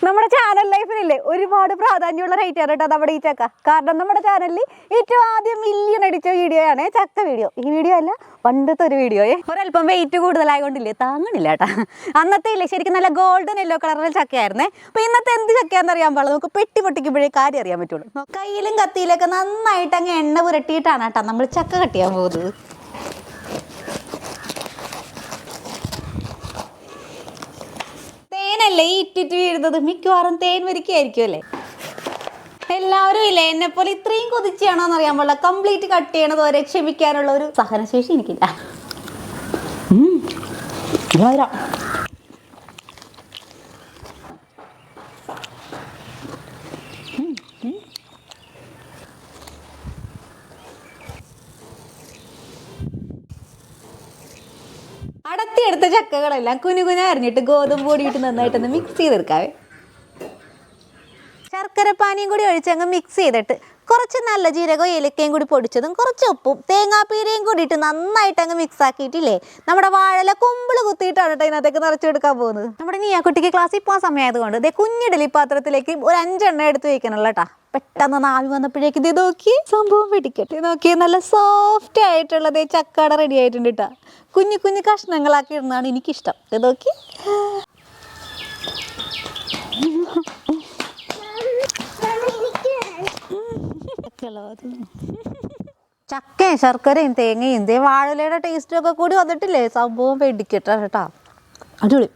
നമ്മുടെ ചാനൽ ലൈഫിലില്ലേ ഒരുപാട് പ്രാധാന്യമുള്ള റൈറ്റാണ് കേട്ടോ നമ്മുടെ ഈ ചക്ക. കാരണം നമ്മുടെ ചാനലിൽ ഏറ്റവും ആദ്യം മില്യൺ അടിച്ച വീഡിയോ ആണ് ചക്ക വീഡിയോ. ഈ വീഡിയോ അല്ല, പണ്ടത്തെ ഒരു വീഡിയോയെ. ഒരല്പം വെയിറ്റ് കൂടുതലായതുകൊണ്ടില്ലേ താങ്ങണില്ല കേട്ടാ. അന്നത്തെ ഇല്ലേ ശരിക്കും നല്ല ഗോൾഡൻ യെല്ലോ കളറിൽ ചക്കയായിരുന്നേ. അപ്പൊ ഇന്നത്തെ എന്ത് ചക്കയാണെന്ന് അറിയാൻ പാടില്ല, നമുക്ക് പെട്ടി പൊട്ടിക്കുമ്പോഴേ കാര്യം അറിയാൻ പറ്റുള്ളൂ. കയ്യിലും കത്തിയിലൊക്കെ നന്നായിട്ട് അങ്ങ് എണ്ണ പുരട്ടിയിട്ടാണ് കേട്ടോ നമ്മൾ ചക്ക കട്ട് ചെയ്യാൻ പോകുന്നത്. തേനല്ലേ ഈ ഇറ്റിറ്റ് വീഴുന്നത്, മിക്കവാറും തേൻ വരിക്കായിരിക്കും അല്ലേ. എല്ലാവരും ഇല്ലേ എന്നെ പോലെ ഇത്രയും കൊതിച്ചാണോന്ന് അറിയാൻ പാടില്ല. കംപ്ലീറ്റ് കട്ട് ചെയ്യണത് വരെ ക്ഷമിക്കാനുള്ള ഒരു സഹനശേഷി എനിക്കില്ല. അടത്തിയെടുത്ത ചക്കകളെല്ലാം കുനുകുന അരിഞ്ഞിട്ട് ഗോതമ്പ് പൊടിയിട്ട് നന്നായിട്ടൊന്ന് മിക്സ് ചെയ്തെടുക്കാവേ. ശർക്കര പാനിയും കൂടി ഒഴിച്ചങ്ങ് മിക്സ് ചെയ്തിട്ട് കുറച്ച് നല്ല ജീരകവും ഏലക്കയും കൂടി പൊടിച്ചതും കുറച്ച് ഉപ്പും തേങ്ങാപ്പീരയും കൂടിയിട്ട് നന്നായിട്ട് അങ്ങ് മിക്സ് ആക്കിയിട്ടില്ലേ നമ്മുടെ വാഴല കുമ്പിള് കുത്തിയിട്ടാണ് കേട്ടോ ഇതിനകത്തേക്ക് നിറച്ചെടുക്കാൻ പോകുന്നത്. നമ്മുടെ നീയാക്കുട്ടിക്ക് ക്ലാസ്സിൽ പോകാൻ സമയമായതുകൊണ്ട് ഇതേ കുഞ്ഞിഡലി പാത്രത്തിലേക്ക് ഒരു 5 എണ്ണ എടുത്ത് വയ്ക്കണല്ലോ കേട്ടാ. പെട്ടെന്ന് ആവി വന്നപ്പോഴേക്ക് ഇത് നോക്കി സംഭവം പിടിക്കട്ടെ. നോക്കി നല്ല സോഫ്റ്റ് ആയിട്ടുള്ളത് ചക്കാട റെഡി ആയിട്ടുണ്ട് കേട്ടാ. കുഞ്ഞു കുഞ്ഞു കഷ്ണങ്ങളാക്കി ഇടുന്നതാണ് എനിക്കിഷ്ടം. ഇത് നോക്കി ചക്കയും ശർക്കരയും തേങ്ങയും വാഴലയുടെ ടേസ്റ്റും ഒക്കെ കൂടി വന്നിട്ടില്ലേ സംഭവം പേടിക്കട്ടെ കേട്ടാ. അടിപൊളി.